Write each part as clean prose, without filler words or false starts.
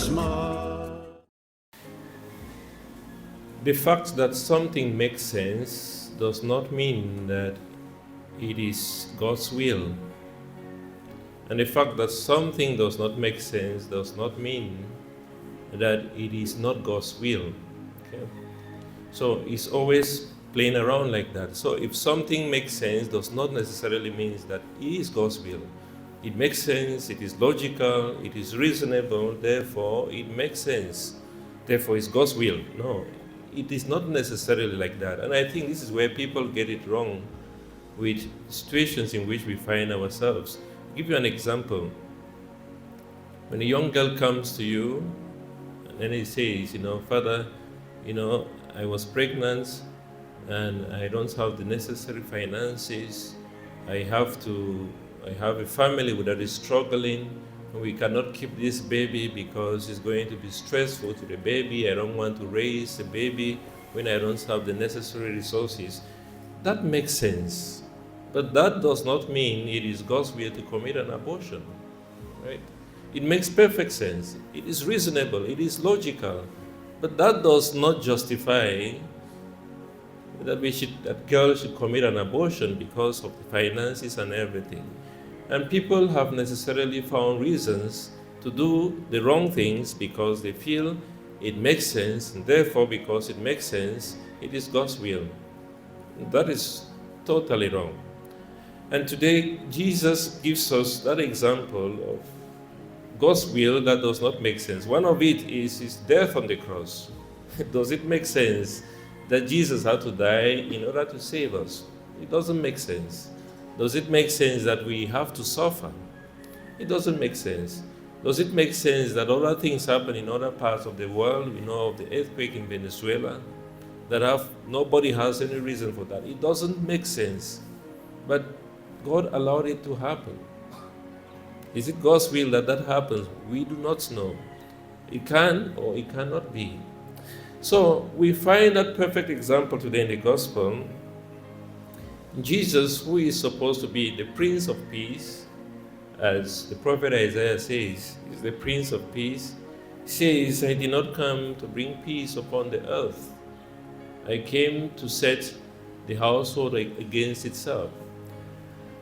smart. The fact that something makes sense does not mean that it is God's will. And the fact that something does not make sense does not mean that it is not God's will. Okay? So it's always playing around like that. So if something makes sense does not necessarily mean that it is God's will. It makes sense, it is logical, it is reasonable, therefore it makes sense. Therefore it's God's will. No, it is not necessarily like that. And I think this is where people get it wrong with situations in which we find ourselves. I'll give you an example. When a young girl comes to you and then he says, Father, I was pregnant and I don't have the necessary finances. I have a family that is struggling. We cannot keep this baby because it's going to be stressful to the baby. I don't want to raise a baby when I don't have the necessary resources. That makes sense. But that does not mean it is God's will to commit an abortion, right? It makes perfect sense. It is reasonable. It is logical. But that does not justify that girl should commit an abortion because of the finances and everything. And people have necessarily found reasons to do the wrong things because they feel it makes sense, and therefore, because it makes sense, it is God's will. That is totally wrong. And today, Jesus gives us that example of God's will that does not make sense. One of it is his death on the cross. Does it make sense that Jesus had to die in order to save us? It doesn't make sense. Does it make sense that we have to suffer? It doesn't make sense. Does it make sense that other things happen in other parts of the world? We know of the earthquake in Venezuela, nobody has any reason for that. It doesn't make sense. But God allowed it to happen. Is it God's will that happens? We do not know. It can or it cannot be. So we find that perfect example today in the gospel. Jesus, who is supposed to be the Prince of Peace, as the prophet Isaiah says, is the Prince of Peace, says, I did not come to bring peace upon the earth. I came to set the household against itself.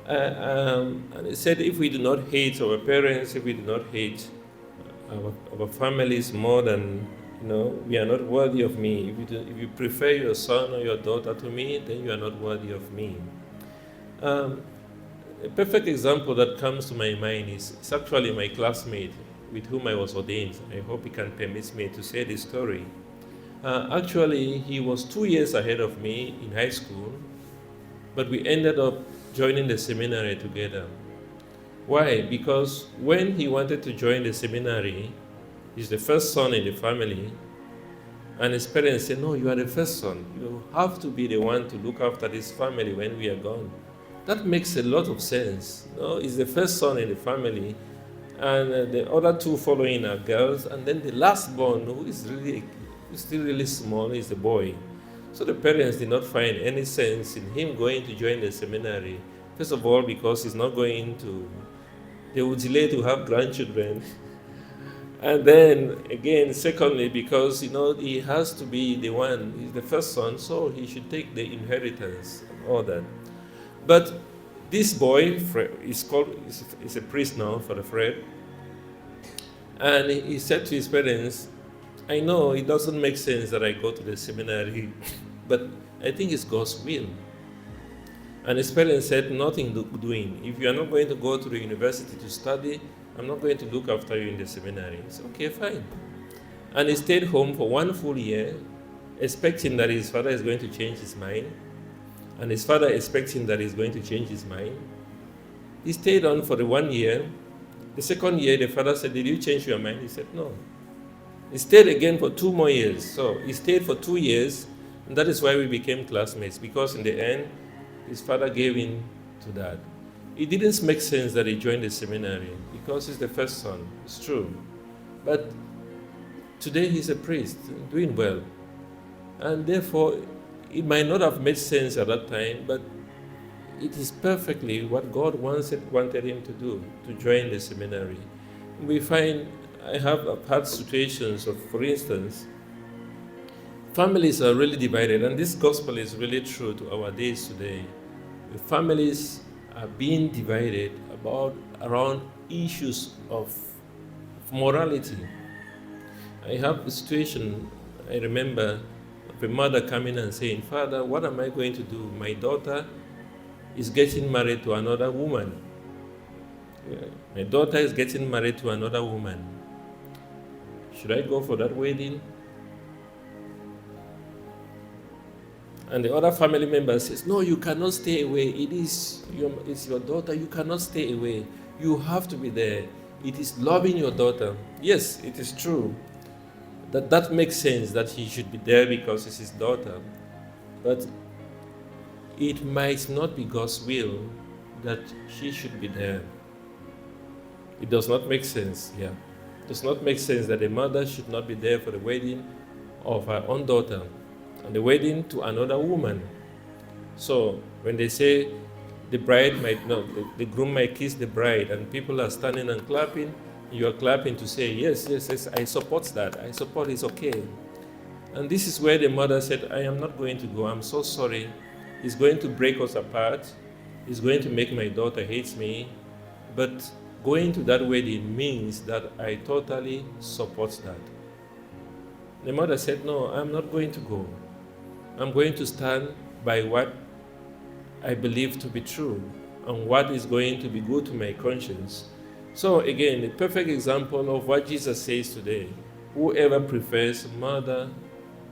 And he said, if we do not hate our parents, if we do not hate our families more than, we are not worthy of me. If you prefer your son or your daughter to me, then you are not worthy of me. A perfect example that comes to my mind is actually my classmate with whom I was ordained. I hope he can permit me to say this story. Actually, he was 2 years ahead of me in high school, but we ended up joining the seminary together. Why? Because when he wanted to join the seminary, he's the first son in the family, and his parents said, no, you are the first son. You have to be the one to look after this family when we are gone. That makes a lot of sense. He's the first son in the family, and the other two following are girls, and then the last born, who is still really small, is the boy. So the parents did not find any sense in him going to join the seminary. First of all, because he's not they would delay to have grandchildren. And then again, secondly, because he has to be the one, he's the first son, so he should take the inheritance and all that. But this boy is a priest now for the Fred, and he said to his parents, I know it doesn't make sense that I go to the seminary, but I think it's God's will. And his parents said, nothing doing. If you are not going to go to the university to study, I'm not going to look after you in the seminary. He said, okay, fine. And he stayed home for 1 full year, expecting that his father is going to change his mind. And his father expecting that he's going to change his mind. He stayed on for the 1 year. The second year, the father said, did you change your mind? He said, no. He stayed again for 2 more years. So he stayed for 2 years, and that is why we became classmates, because in the end, his father gave in to that. It didn't make sense that he joined the seminary, because he's the first son. It's true. But today he's a priest, doing well. And therefore, it might not have made sense at that time, but it is perfectly what God wanted him to do, to join the seminary. We find I've had situations of, for instance, families are really divided, and this gospel is really true to our days today. The families are being divided around issues of morality. I have a situation, I remember, of a mother coming and saying, "Father, what am I going to do? My daughter is getting married to another woman. My daughter is getting married to another woman. Should I go for that wedding?" And the other family member says, "No, you cannot stay away. It's your daughter. You cannot stay away. You have to be there. It is loving your daughter." Yes, it is true. That makes sense that he should be there because it's his daughter. But it might not be God's will that she should be there. It does not make sense, yeah. It does not make sense that a mother should not be there for the wedding of her own daughter and the wedding to another woman. So when they say the bride might not, the groom might kiss the bride, and people are standing and clapping, you are clapping to say, yes, I support that. I support it's okay. And this is where the mother said, "I am not going to go. I'm so sorry. It's going to break us apart. It's going to make my daughter hate me. But going to that wedding means that I totally support that." The mother said, "No, I'm not going to go. I'm going to stand by what I believe to be true and what is going to be good to my conscience." So again, a perfect example of what Jesus says today. Whoever prefers mother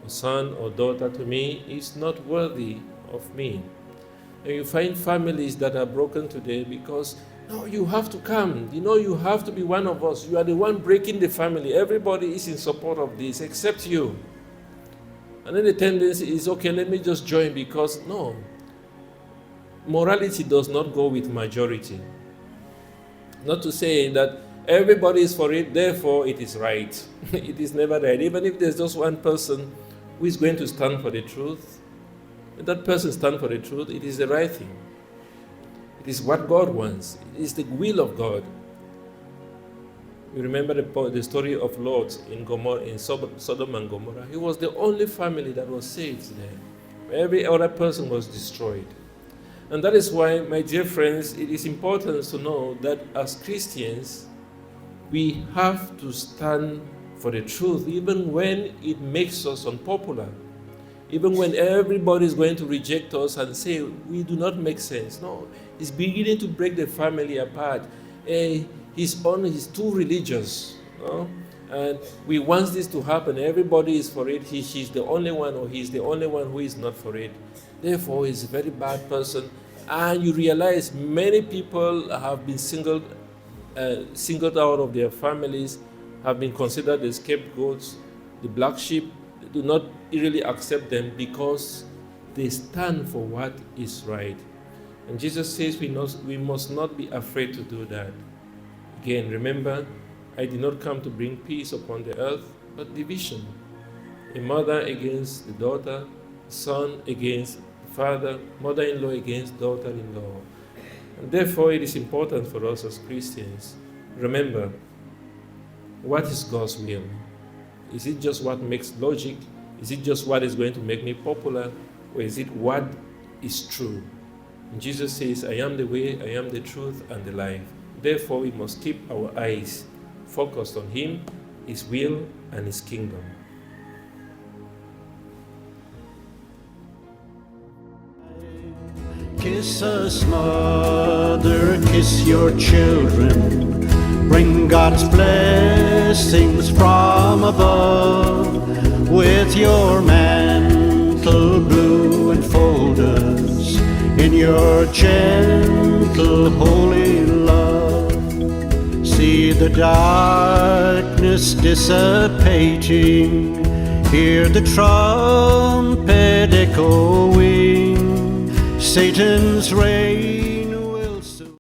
or son or daughter to me is not worthy of me. And you find families that are broken today because, "No, you have to come. You have to be one of us. You are the one breaking the family. Everybody is in support of this except you." And then the tendency is, "Okay, let me just join," because no. Morality does not go with majority. Not to say that everybody is for it, therefore it is right. It is never right. Even if there's just one person who is going to stand for the truth, if that person stands for the truth, it is the right thing. It is what God wants. It is the will of God. You remember the story of Lot in Sodom and Gomorrah. He was the only family that was saved there. Every other person was destroyed. And that is why, my dear friends, it is important to know that as Christians, we have to stand for the truth, even when it makes us unpopular. Even when everybody is going to reject us and say, "We do not make sense." No, it's beginning to break the family apart. He's too religious. No? And we want this to happen. Everybody is for it. She's the only one, or he's the only one who is not for it. Therefore, he's a very bad person. And you realize many people have been singled out of their families, have been considered the scapegoats, the black sheep. They do not really accept them because they stand for what is right. And Jesus says we must not be afraid to do that. Again, remember, I did not come to bring peace upon the earth, but division. A mother against the daughter, son against the father, mother-in-law against daughter-in-law. And therefore, it is important for us as Christians. Remember, what is God's will? Is it just what makes logic? Is it just what is going to make me popular? Or is it what is true? And Jesus says, "I am the way, I am the truth, and the life." Therefore, we must keep our eyes focused on Him, His will, and His kingdom. Kiss us, mother, kiss your children. Bring God's blessings from above. With your mantle blue enfold us in your gentle holy love. See the darkness dissipating, hear the trumpet echoing, Satan's rage